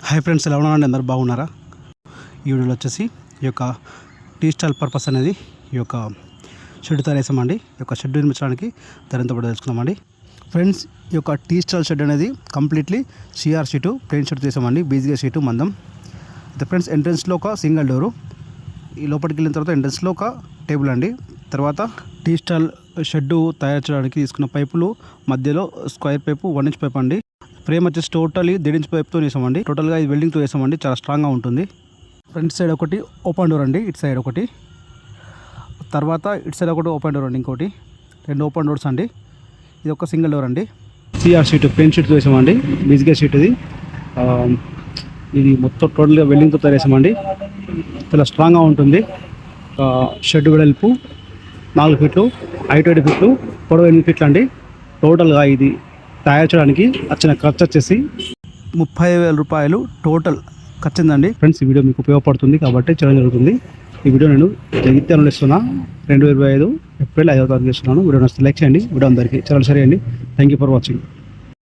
Hi friends, ఎలా ఉన్నారండి? అందరు బాగున్నారా? ఈ వీడియోలో వచ్చేసి ఈ యొక్క టీ స్టాల్ పర్పస్ అనేది ఈ యొక్క షెడ్ తయారు చేసామండి. ఈ యొక్క షెడ్ నిర్మించడానికి ధరంతో పాటు తెలుసుకున్నామండి. ఫ్రెండ్స్, ఈ యొక్క టీ స్టాల్ షెడ్ అనేది completely CR sheet plain sheet చేసామండి. బీజీగా షీటు మందం అయితే ఫ్రెండ్స్. ఎంట్రెన్స్లో ఒక సింగిల్ డోరు, ఈ లోపలికి వెళ్ళిన తర్వాత ఎంట్రెన్స్లో ఒక టేబుల్ అండి. తర్వాత టీ స్టాల్ షెడ్ తయారు చేయడానికి తీసుకున్న పైపులు మధ్యలో స్క్వేర్ పైపు 1 ఇంచ్ పైప్ అండి. ఫ్రేమ్ వచ్చేసి టోటలీ 1.5 ఇంచ్ పైప్తో వేసామండి. టోటల్గా ఇది వెల్డింగ్తో వేసామండి. చాలా స్ట్రాంగ్గా ఉంటుంది. ఫ్రంట్ సైడ్ ఒకటి ఓపెన్ డోర్ అండి, ఇటు సైడ్ ఒకటి, తర్వాత ఇటు సైడ్ ఒకటి ఓపెన్ డోర్ అండి, ఇంకోటి 2 ఓపెన్ డోర్స్ అండి. ఇది ఒక సింగిల్ డోర్ అండి. సిఆర్ షీట్ ప్లెయిన్ షీట్తో వేసామండి. బీజిగా షీట్ ఇది మొత్తం టోటల్గా వెల్డింగ్తో తయారు చేసామండి. చాలా స్ట్రాంగ్గా ఉంటుంది. షెడ్ వెడల్పు 4 ఫీట్లు, హైట్ 7 ఫీట్లు, పొడవు 8 ఫీట్లు అండి. టోటల్గా ఇది తయారు చేయడానికి వచ్చిన ఖర్చు వచ్చేసి 30,000 రూపాయలు టోటల్ ఖర్చు ఉందండి. ఫ్రెండ్స్, ఈ వీడియో మీకు ఉపయోగపడుతుంది కాబట్టి చేయడం జరుగుతుంది. ఈ వీడియో నేను జగిత్యాలలో ఇస్తున్నా. 2025 ఏప్రిల్ 5వ తారీఖు ఇస్తున్నాను. వీడియో నచ్చితే లైక్ చేయండి. వీడియో అందరికీ చాలా సరే అండి. Thank you for watching.